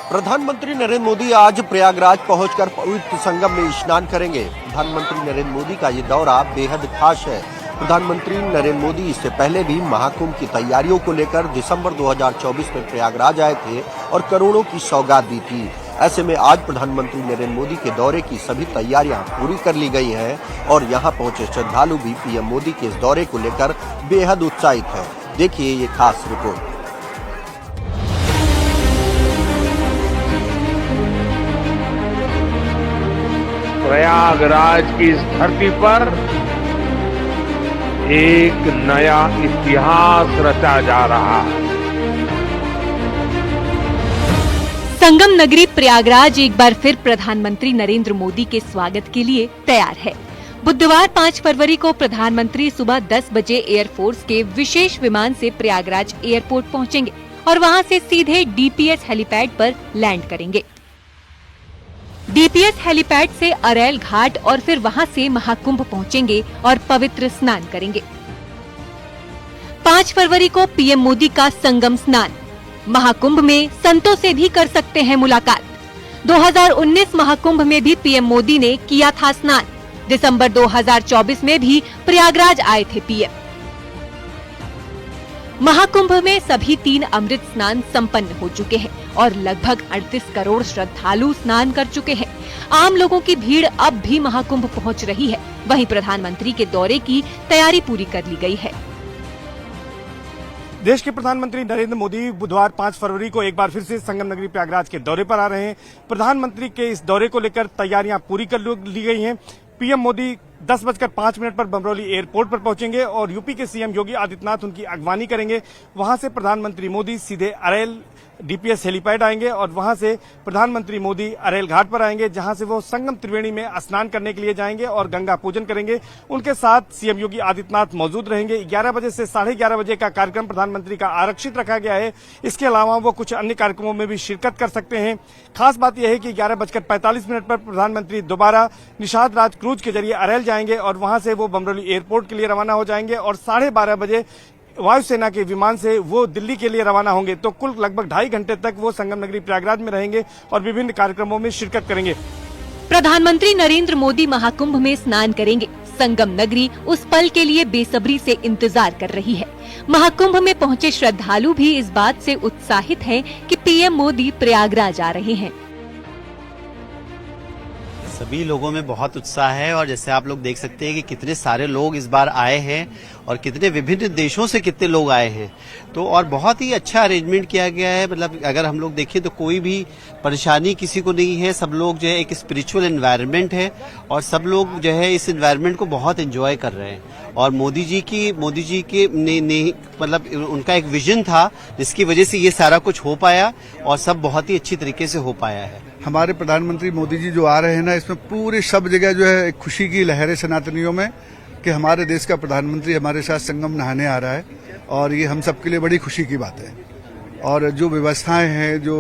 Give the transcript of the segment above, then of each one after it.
प्रधानमंत्री नरेंद्र मोदी आज प्रयागराज पहुंचकर पवित्र संगम में स्नान करेंगे। प्रधानमंत्री नरेंद्र मोदी का ये दौरा बेहद खास है। प्रधानमंत्री नरेंद्र मोदी इससे पहले भी महाकुंभ की तैयारियों को लेकर दिसंबर 2024 में प्रयागराज आए थे और करोड़ों की सौगात दी थी। ऐसे में आज प्रधानमंत्री नरेंद्र मोदी के दौरे की सभी तैयारियां पूरी कर ली गई हैं और यहां पहुंचे श्रद्धालु भी पीएम मोदी के इस दौरे को लेकर बेहद उत्साहित है। देखिए ये खास रिपोर्ट। प्रयागराज की इस धरती पर एक नया इतिहास रचा जा रहा है। संगम नगरी प्रयागराज एक बार फिर प्रधानमंत्री नरेंद्र मोदी के स्वागत के लिए तैयार है। बुधवार 5 फरवरी को प्रधानमंत्री सुबह 10 बजे एयरफोर्स के विशेष विमान से प्रयागराज एयरपोर्ट पहुंचेंगे और वहां से सीधे डीपीएस हेलीपैड पर लैंड करेंगे। डीपीएस हेलीपैड से अरैल घाट और फिर वहां से महाकुंभ पहुंचेंगे और पवित्र स्नान करेंगे। 5 फरवरी को पीएम मोदी का संगम स्नान। महाकुंभ में संतों से भी कर सकते हैं मुलाकात। 2019 महाकुंभ में भी पीएम मोदी ने किया था स्नान। दिसंबर 2024 में भी प्रयागराज आए थे पीएम। महाकुंभ में सभी 3 अमृत स्नान संपन्न हो चुके हैं और लगभग 38 करोड़ श्रद्धालु स्नान कर चुके हैं। आम लोगों की भीड़ अब भी महाकुंभ पहुंच रही है। वहीं प्रधानमंत्री के दौरे की तैयारी पूरी कर ली गई है। देश के प्रधानमंत्री नरेंद्र मोदी बुधवार 5 फरवरी को एक बार फिर से संगम नगरी प्रयागराज के दौरे पर आ रहे हैं। प्रधानमंत्री के इस दौरे को लेकर तैयारियां पूरी कर ली गई हैं। पीएम मोदी 10:05 पर बमरौली एयरपोर्ट पर पहुंचेंगे और यूपी के सीएम योगी आदित्यनाथ उनकी अगवानी करेंगे। वहां से प्रधानमंत्री मोदी सीधे अरैल डीपीएस हेलीपैड आएंगे और वहां से प्रधानमंत्री मोदी अरैल घाट पर आएंगे, जहां से वो संगम त्रिवेणी में स्नान करने के लिए जाएंगे और गंगा पूजन करेंगे। उनके साथ सीएम योगी आदित्यनाथ मौजूद रहेंगे। 11 बजे से 11:30 बजे का कार्यक्रम प्रधानमंत्री का आरक्षित रखा गया है। इसके अलावा वो कुछ अन्य कार्यक्रमों में भी शिरकत कर सकते हैं। खास बात यह है कि 11:45 पर प्रधानमंत्री दोबारा निषाद राज क्रूज के जरिए अरैल जाएंगे और वहां से वो बमरौली एयरपोर्ट के लिए रवाना हो जाएंगे और 12:30 बजे वायुसेना के विमान से वो दिल्ली के लिए रवाना होंगे। तो कुल लगभग 2.5 घंटे तक वो संगम नगरी प्रयागराज में रहेंगे और विभिन्न कार्यक्रमों में शिरकत करेंगे। प्रधानमंत्री नरेंद्र मोदी महाकुंभ में स्नान करेंगे। संगम नगरी उस पल के लिए बेसब्री से इंतजार कर रही है। महाकुंभ में पहुंचे श्रद्धालु भी इस बात से उत्साहित हैं कि पीएम मोदी प्रयागराज आ रहे हैं। सभी लोगों में बहुत उत्साह है और जैसे आप लोग देख सकते हैं कि कितने सारे लोग इस बार आए हैं और कितने विभिन्न देशों से कितने लोग आए हैं। तो और बहुत ही अच्छा अरेंजमेंट किया गया है। मतलब अगर हम लोग देखें तो कोई भी परेशानी किसी को नहीं है। सब लोग जो है एक स्पिरिचुअल एनवायरनमेंट है और सब लोग जो है इस एनवायरनमेंट को बहुत एंजॉय कर रहे हैं। और मोदी जी के ने मतलब उनका एक विजन था जिसकी वजह से ये सारा कुछ हो पाया और सब बहुत ही अच्छी तरीके से हो पाया है। हमारे प्रधानमंत्री मोदी जी जो आ रहे हैं ना, इसमें पूरी सब जगह जो है खुशी की लहरें सनातनियों में कि हमारे देश का प्रधानमंत्री हमारे साथ संगम नहाने आ रहा है और ये हम सबके लिए बड़ी खुशी की बात है। और जो व्यवस्थाएं हैं जो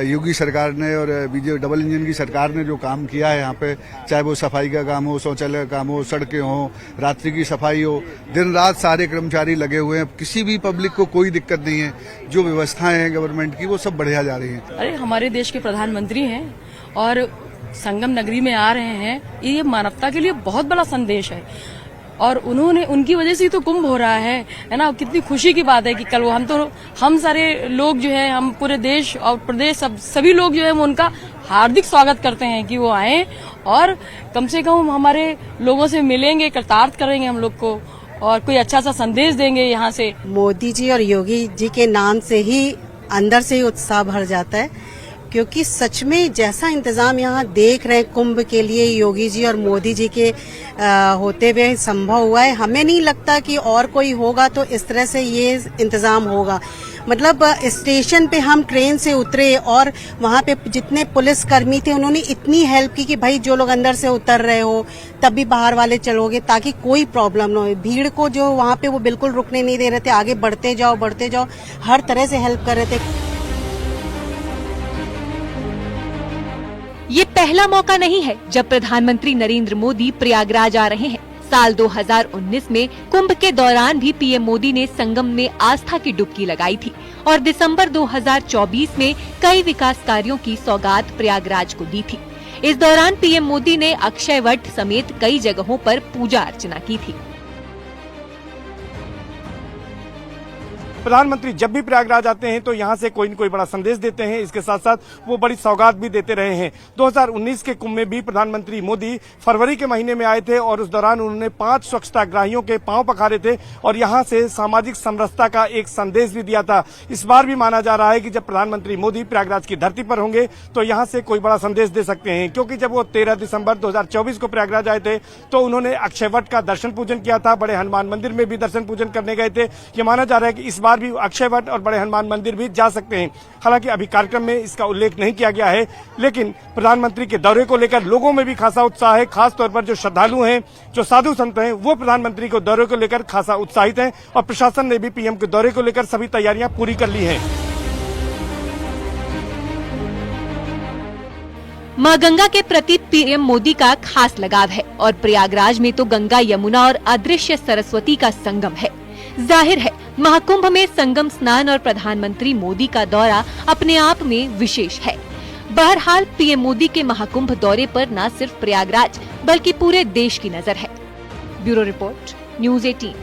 योगी सरकार ने और बीजेपी डबल इंजन की सरकार ने जो काम किया है यहाँ पे, चाहे वो सफाई का काम हो, शौचालय का काम हो, सड़कें हो, रात्रि की सफाई हो, दिन रात सारे कर्मचारी लगे हुए हैं। किसी भी पब्लिक को कोई दिक्कत नहीं है। जो व्यवस्थाएं हैं गवर्नमेंट की वो सब बढ़िया जा रही हैं। अरे हमारे देश के प्रधानमंत्री हैं और संगम नगरी में आ रहे हैं, ये मानवता के लिए बहुत बड़ा संदेश है और उनकी वजह से तो कुंभ हो रहा है ना। कितनी खुशी की बात है कि कल हम सारे लोग जो है, हम पूरे देश और प्रदेश सभी लोग जो है वो उनका हार्दिक स्वागत करते हैं कि वो आए और कम से कम हमारे लोगों से मिलेंगे, कृतार्थ करेंगे हम लोग को और कोई अच्छा सा संदेश देंगे यहाँ से। मोदी जी और योगी जी के नाम से ही अंदर से ही उत्साह भर जाता है, क्योंकि सच में जैसा इंतजाम यहाँ देख रहे हैं कुंभ के लिए योगी जी और मोदी जी के होते हुए संभव हुआ है। हमें नहीं लगता कि और कोई होगा तो इस तरह से ये इंतजाम होगा। मतलब स्टेशन पे हम ट्रेन से उतरे और वहाँ पे जितने पुलिस कर्मी थे उन्होंने इतनी हेल्प की कि भाई जो लोग अंदर से उतर रहे हो तब भी बाहर वाले चलोगे ताकि कोई प्रॉब्लम ना हो। भीड़ को जो वहाँ पे वो बिल्कुल रुकने नहीं दे रहे थे, आगे बढ़ते जाओ, हर तरह से हेल्प कर रहे थे। ये पहला मौका नहीं है जब प्रधानमंत्री नरेंद्र मोदी प्रयागराज आ रहे हैं। साल 2019 में कुंभ के दौरान भी पीएम मोदी ने संगम में आस्था की डुबकी लगाई थी और दिसंबर 2024 में कई विकास कार्यों की सौगात प्रयागराज को दी थी। इस दौरान पीएम मोदी ने अक्षय वट समेत कई जगहों पर पूजा अर्चना की थी। प्रधानमंत्री जब भी प्रयागराज आते हैं तो यहाँ से कोई न कोई बड़ा संदेश देते हैं, इसके साथ साथ वो बड़ी सौगात भी देते रहे हैं। 2019 के कुंभ में भी प्रधानमंत्री मोदी फरवरी के महीने में आए थे और उस दौरान उन्होंने 5 स्वच्छताग्राहियों के पांव पखारे थे और यहाँ से सामाजिक समरसता का एक संदेश भी दिया था। इस बार भी माना जा रहा है कि जब प्रधानमंत्री मोदी प्रयागराज की धरती पर होंगे तो यहाँ से कोई बड़ा संदेश दे सकते हैं, क्योंकि जब वो 13 दिसंबर 2024 को प्रयागराज आए थे तो उन्होंने अक्षय वट का दर्शन पूजन किया था, बड़े हनुमान मंदिर में भी दर्शन पूजन करने गए थे। ये माना जा रहा है कि इस बार भी अक्षय वट और बड़े हनुमान मंदिर भी जा सकते हैं। हालांकि अभी कार्यक्रम में इसका उल्लेख नहीं किया गया है, लेकिन प्रधानमंत्री के दौरे को लेकर लोगों में भी खासा उत्साह है। खास तौर पर जो श्रद्धालु हैं, जो साधु संत हैं, वो प्रधानमंत्री के दौरे को लेकर खासा उत्साहित हैं और प्रशासन ने भी पीएम के दौरे को लेकर सभी तैयारियां पूरी कर ली हैं। मां गंगा के प्रति पीएम मोदी का खास लगाव है और प्रयागराज में तो गंगा, यमुना और अदृश्य सरस्वती का संगम है। जाहिर है महाकुंभ में संगम स्नान और प्रधानमंत्री मोदी का दौरा अपने आप में विशेष है। बहरहाल पीएम मोदी के महाकुंभ दौरे पर न सिर्फ प्रयागराज बल्कि पूरे देश की नजर है। Bureau report, news 18।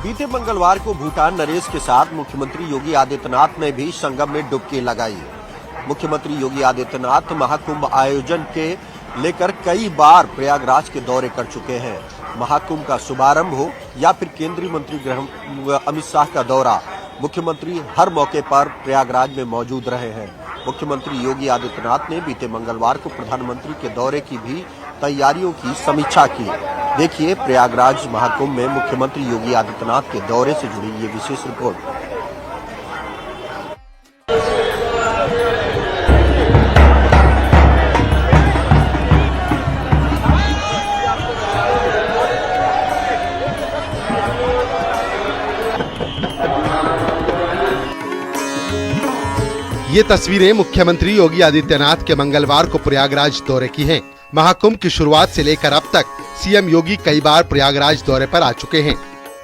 बीते मंगलवार को भूटान नरेश के साथ मुख्यमंत्री योगी आदित्यनाथ ने भी संगम में डुबकी लगाई। मुख्यमंत्री योगी आदित्यनाथ महाकुंभ आयोजन के लेकर कई बार प्रयागराज के दौरे कर चुके हैं। महाकुंभ का शुभारंभ हो या फिर केंद्रीय मंत्री गृह अमित शाह का दौरा, मुख्यमंत्री हर मौके पर प्रयागराज में मौजूद रहे हैं। मुख्यमंत्री योगी आदित्यनाथ ने बीते मंगलवार को प्रधानमंत्री के दौरे की भी तैयारियों की समीक्षा की। देखिए प्रयागराज महाकुंभ में मुख्यमंत्री योगी आदित्यनाथ के दौरे से जुड़ी ये विशेष रिपोर्ट। ये तस्वीरें मुख्यमंत्री योगी आदित्यनाथ के मंगलवार को प्रयागराज दौरे की हैं। महाकुंभ की शुरुआत से लेकर अब तक सीएम योगी कई बार प्रयागराज दौरे पर आ चुके हैं।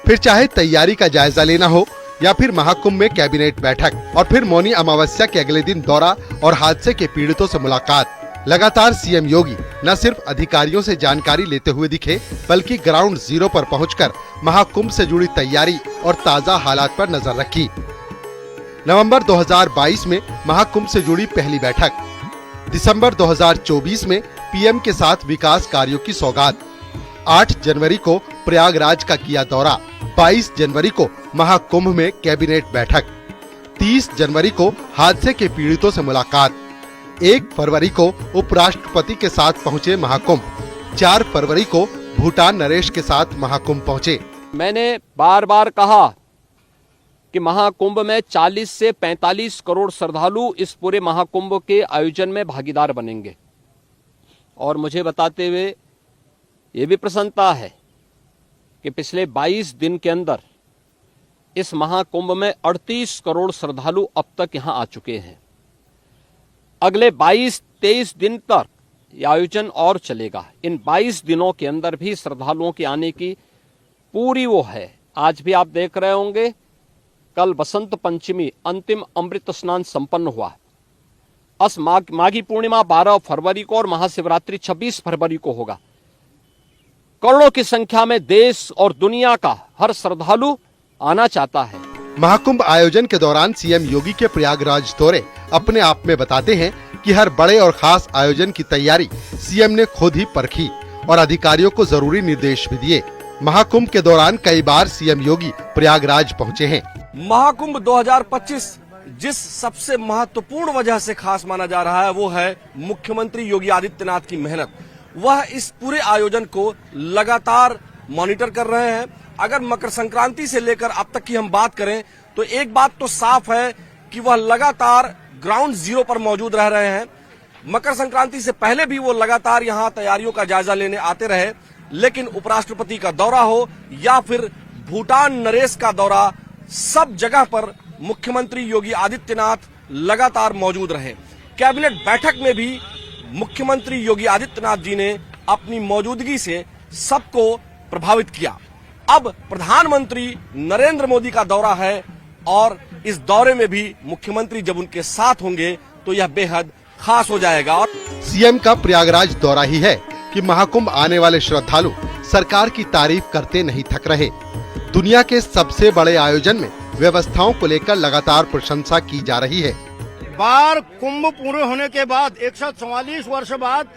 फिर चाहे तैयारी का जायजा लेना हो या फिर महाकुंभ में कैबिनेट बैठक और फिर मौनी अमावस्या के अगले दिन दौरा और हादसे के पीड़ितों से मुलाकात, लगातार सीएम योगी न सिर्फ अधिकारियों से जानकारी लेते हुए दिखे बल्कि ग्राउंड जीरो पर पहुंचकर महाकुंभ से जुड़ी तैयारी और ताज़ा हालात पर नजर रखी। नवंबर 2022 में महाकुंभ से जुड़ी पहली बैठक, दिसंबर 2024 में पीएम के साथ विकास कार्यों की सौगात, 8 जनवरी को प्रयागराज का किया दौरा, 22 जनवरी को महाकुंभ में कैबिनेट बैठक, 30 जनवरी को हादसे के पीड़ितों से मुलाकात, 1 फरवरी को उपराष्ट्रपति के साथ पहुंचे महाकुंभ, 4 फरवरी को भूटान नरेश के साथ महाकुंभ पहुंचे। मैंने बार बार कहा कि महाकुंभ में 40 से 45 करोड़ श्रद्धालु इस पूरे महाकुंभ के आयोजन में भागीदार बनेंगे और मुझे बताते हुए ये भी प्रसन्नता है कि पिछले 22 दिन के अंदर इस महाकुंभ में 38 करोड़ श्रद्धालु अब तक यहां आ चुके हैं। अगले 22-23 दिन तक यह आयोजन और चलेगा। इन 22 दिनों के अंदर भी श्रद्धालुओं के आने की पूरी वो है। आज भी आप देख रहे होंगे, कल बसंत पंचमी अंतिम अमृत स्नान संपन्न हुआ। माघी पूर्णिमा 12 फरवरी को और महाशिवरात्रि 26 फरवरी को होगा। करोड़ों की संख्या में देश और दुनिया का हर श्रद्धालु आना चाहता है। महाकुंभ आयोजन के दौरान सीएम योगी के प्रयागराज दौरे अपने आप में बताते हैं कि हर बड़े और खास आयोजन की तैयारी सीएम ने खुद ही परखी और अधिकारियों को जरूरी निर्देश भी दिए। महाकुंभ के दौरान कई बार सीएम योगी प्रयागराज पहुंचे हैं। महाकुंभ 2025 जिस सबसे महत्वपूर्ण वजह से खास माना जा रहा है वो है मुख्यमंत्री योगी आदित्यनाथ की मेहनत। वह इस पूरे आयोजन को लगातार मॉनिटर कर रहे हैं। अगर मकर संक्रांति से लेकर अब तक की हम बात करें तो एक बात तो साफ है कि वह लगातार ग्राउंड जीरो पर मौजूद रह रहे हैं। मकर संक्रांति से पहले भी वो लगातार यहाँ तैयारियों का जायजा लेने आते रहे, लेकिन उपराष्ट्रपति का दौरा हो या फिर भूटान नरेश का दौरा, सब जगह पर मुख्यमंत्री योगी आदित्यनाथ लगातार मौजूद रहे। कैबिनेट बैठक में भी मुख्यमंत्री योगी आदित्यनाथ जी ने अपनी मौजूदगी से सबको प्रभावित किया। अब प्रधानमंत्री नरेंद्र मोदी का दौरा है और इस दौरे में भी मुख्यमंत्री जब उनके साथ होंगे तो यह बेहद खास हो जाएगा। सीएम का प्रयागराज दौरा ही है कि महाकुंभ आने वाले श्रद्धालु सरकार की तारीफ करते नहीं थक रहे। दुनिया के सबसे बड़े आयोजन में व्यवस्थाओं को लेकर लगातार प्रशंसा की जा रही है। बार कुंभ पूरे होने के बाद 144 वर्ष बाद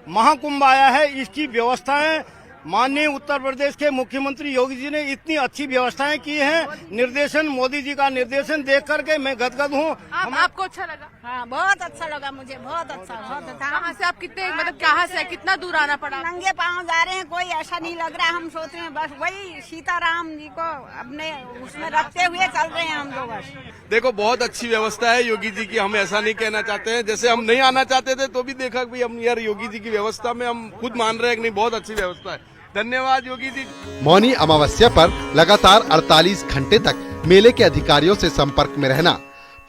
महाकुंभ आया है। इसकी व्यवस्थाएं माननीय उत्तर प्रदेश के मुख्यमंत्री योगी जी ने इतनी अच्छी व्यवस्थाएं की हैं। निर्देशन मोदी जी का निर्देशन देख करके मैं गदगद हूँ। आपको अच्छा लगा? हाँ, बहुत अच्छा लगा मुझे, बहुत अच्छा, बहुत अच्छा। कहाँ से आप कितने मतलब कहाँ से कितना दूर आना पड़ा? नंगे पाँव जा रहे हैं, कोई ऐसा नहीं लग रहा। हम सोच रहे हैं बस वही सीताराम जी को अपने उसमें रखते हुए चल रहे हैं हम तो बस। देखो बहुत अच्छी व्यवस्था है योगी जी की, हम ऐसा नहीं कहना चाहते हैं। जैसे हम नहीं आना चाहते थे तो भी देखा कि हम यार योगी जी की व्यवस्था में हम खुद मान रहे हैं कि नहीं, बहुत अच्छी व्यवस्था है। धन्यवाद योगी जी। मौनी अमावस्या पर लगातार 48 घंटे तक मेले के अधिकारियों से संपर्क में रहना,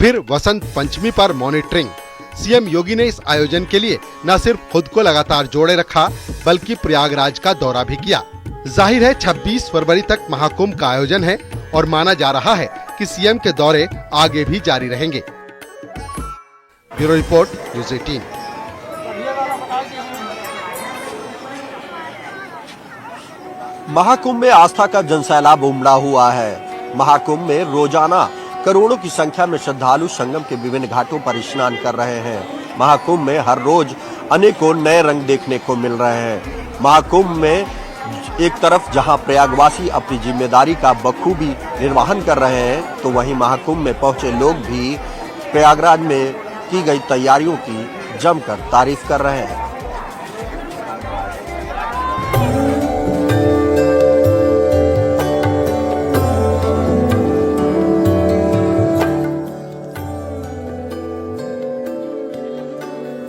फिर वसंत पंचमी पर मॉनिटरिंग। सीएम योगी ने इस आयोजन के लिए न सिर्फ खुद को लगातार जोड़े रखा बल्कि प्रयागराज का दौरा भी किया। जाहिर है 26 फरवरी तक महाकुंभ का आयोजन है और माना जा रहा है कि सीएम के दौरे आगे भी जारी रहेंगे। Bureau report, news 18। महाकुंभ में आस्था का जनसैलाब उमड़ा हुआ है। महाकुंभ में रोजाना करोड़ों की संख्या में श्रद्धालु संगम के विभिन्न घाटों पर स्नान कर रहे हैं। महाकुंभ में हर रोज अनेकों नए रंग देखने को मिल रहे हैं। महाकुंभ में एक तरफ जहां प्रयागवासी अपनी जिम्मेदारी का बखूबी निर्वहन कर रहे हैं तो वहीं महाकुंभ में पहुंचे लोग भी प्रयागराज में की गई तैयारियों की जमकर तारीफ कर रहे हैं।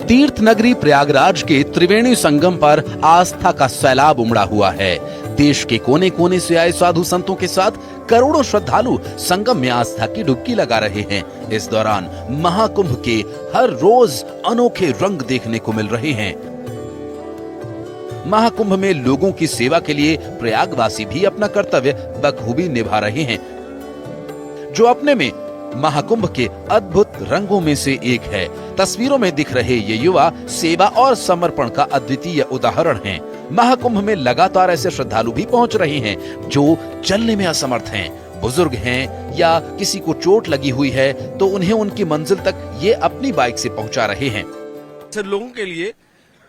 तीर्थ नगरी प्रयागराज के त्रिवेणी संगम पर आस्था का सैलाब उमड़ा हुआ है। देश के कोने कोने से आए साधु संतों के साथ करोड़ों श्रद्धालु संगम में आस्था की डुबकी लगा रहे हैं। इस दौरान महाकुंभ के हर रोज अनोखे रंग देखने को मिल रहे हैं। महाकुंभ में लोगों की सेवा के लिए प्रयागवासी भी अपना कर्तव्य बखूबी निभा रहे हैं, जो अपने में महाकुंभ के अद्भुत रंगों में से एक है। तस्वीरों में दिख रहे ये युवा सेवा और समर्पण का अद्वितीय उदाहरण हैं। महाकुंभ में लगातार ऐसे श्रद्धालु भी पहुंच रहे हैं जो चलने में असमर्थ हैं, बुजुर्ग हैं या किसी को चोट लगी हुई है तो उन्हें उनकी मंजिल तक ये अपनी बाइक से पहुंचा रहे हैं। ऐसे लोगों के लिए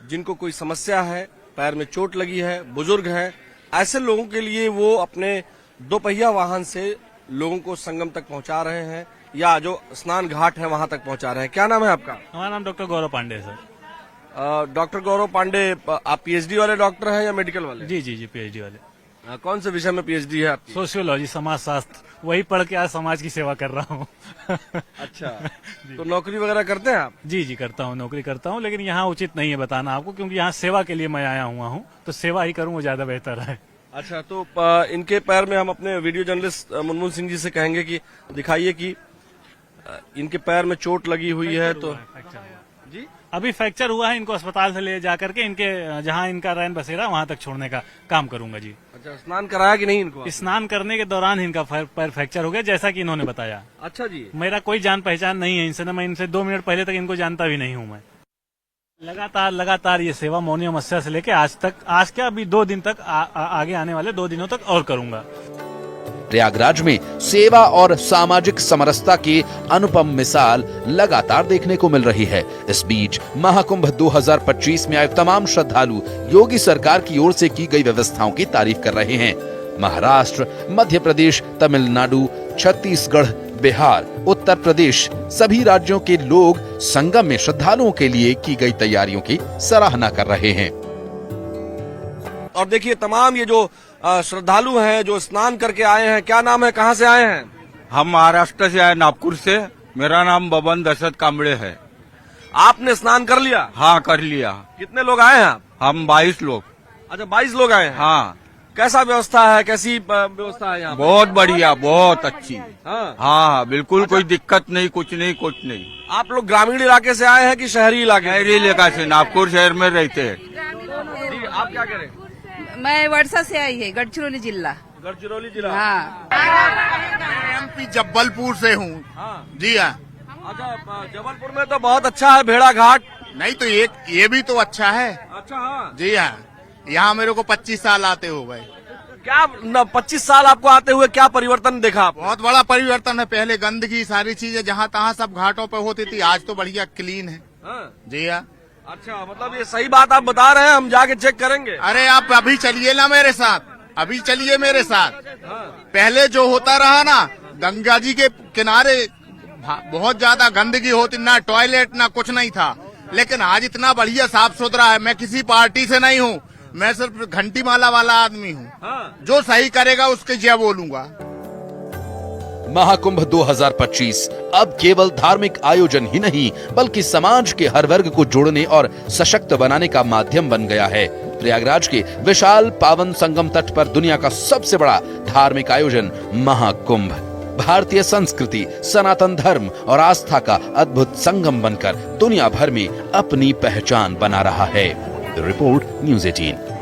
जिनको कोई समस्या है, पैर में चोट लगी है, बुजुर्ग हैं, ऐसे लोगों के लिए वो अपने दोपहिया वाहन से लोगों को संगम तक पहुंचा रहे हैं या जो स्नान घाट है वहां तक पहुंचा रहे हैं। क्या नाम है आपका? हमारा नाम डॉक्टर गौरव पांडे है सर। डॉक्टर गौरव पांडे, आप पीएचडी वाले डॉक्टर हैं या मेडिकल वाले? जी पीएचडी वाले। कौन से विषय में पीएचडी है आपकी? सोशियोलॉजी, समाज शास्त्र, वही पढ़ के आज समाज की सेवा कर रहा हूँ। अच्छा, तो नौकरी वगैरह करते हैं आप? जी करता हूँ, नौकरी करता हूँ, लेकिन यहाँ उचित नहीं है बताना आपको, क्योंकि यहाँ सेवा के लिए मैं आया हुआ हूँ, तो सेवा ही करूँ वो ज्यादा बेहतर है। अच्छा, तो इनके पैर में हम अपने वीडियो जर्नलिस्ट मुनमुन सिंह जी से कहेंगे कि दिखाइए कि इनके पैर में चोट लगी हुई है। तो जी अभी फ्रैक्चर हुआ है, इनको अस्पताल से ले जा करके इनके जहां इनका रैन बसेरा वहां तक छोड़ने का काम करूंगा जी। अच्छा, स्नान कराया कि नहीं इनको? स्नान करने के दौरान इनका पैर फ्रैक्चर हो गया, जैसा कि इन्होंने बताया। अच्छा जी। मेरा कोई जान पहचान नहीं है इनसे, मैं इनसे 2 मिनट पहले तक इनको जानता भी नहीं हूँ। मैं लगातार ये सेवा मौनी अमावस्या से लेके आज तक, आज क्या अभी 2 दिन तक, आगे आने वाले 2 दिनों तक और करूंगा। प्रयागराज में सेवा और सामाजिक समरसता की अनुपम मिसाल लगातार देखने को मिल रही है। इस बीच महाकुंभ 2025 में आए तमाम श्रद्धालु योगी सरकार की ओर से की गई व्यवस्थाओं की तारीफ कर रहे हैं। महाराष्ट्र, मध्य प्रदेश, तमिलनाडु, छत्तीसगढ़, बिहार, उत्तर प्रदेश सभी राज्यों के लोग संगम में श्रद्धालुओं के लिए की गई तैयारियों की सराहना कर रहे हैं। और देखिए तमाम ये जो श्रद्धालु हैं जो स्नान करके आए हैं, क्या नाम है, कहाँ से आए हैं? हम महाराष्ट्र से आए, नागपुर से। मेरा नाम बबन दशरथ कांबड़े है। आपने स्नान कर लिया? हाँ, कर लिया। कितने लोग आए हैं आप? हम 22 लोग। अच्छा, 22 लोग आए हैं। हाँ। कैसा व्यवस्था है, कैसी व्यवस्था है यहाँ? बहुत बढ़िया, बहुत अच्छी। हाँ हाँ, बिल्कुल कोई दिक्कत नहीं, कुछ नहीं। आप लोग ग्रामीण इलाके से आए हैं कि शहरी इलाके? शहरी इलाका से, नागपुर शहर में रहते हैं। जी, आप क्या करें? मैं वर्षा से आई है, गढ़चिरौली जिला। गढ़चिरौली जिला? हाँ। एमपी जबलपुर से हूँ। हाँ जी हाँ। अच्छा, जबलपुर में तो बहुत अच्छा है भेड़ा घाट। नहीं तो ये भी तो अच्छा है। अच्छा हाँ जी हाँ, यहाँ मेरे को 25 साल आते हो गए। क्या 25 साल आपको आते हुए क्या परिवर्तन देखा आप? बहुत बड़ा परिवर्तन है। पहले गंदगी सारी चीजें जहाँ तहाँ सब घाटों पे होती थी, आज तो बढ़िया क्लीन है। हाँ। जी हाँ। अच्छा, मतलब ये सही बात आप बता रहे हैं, हम जाके चेक करेंगे। अरे आप अभी चलिए ना मेरे साथ, अभी चलिए मेरे साथ। पहले जो होता रहा ना, गंगा जी के किनारे बहुत ज्यादा गंदगी होती, ना टॉयलेट ना कुछ नहीं था, लेकिन आज इतना बढ़िया साफ सुथरा है। मैं किसी पार्टी से नहीं हूँ, मैं सिर्फ घंटी माला वाला आदमी हूँ। जो सही करेगा उसके जय बोलूंगा। महाकुंभ 2025 अब केवल धार्मिक आयोजन ही नहीं बल्कि समाज के हर वर्ग को जोड़ने और सशक्त बनाने का माध्यम बन गया है। प्रयागराज के विशाल पावन संगम तट पर दुनिया का सबसे बड़ा धार्मिक आयोजन महाकुंभ भारतीय संस्कृति, सनातन धर्म और आस्था का अद्भुत संगम बनकर दुनिया भर में अपनी पहचान बना रहा है। Report news 18।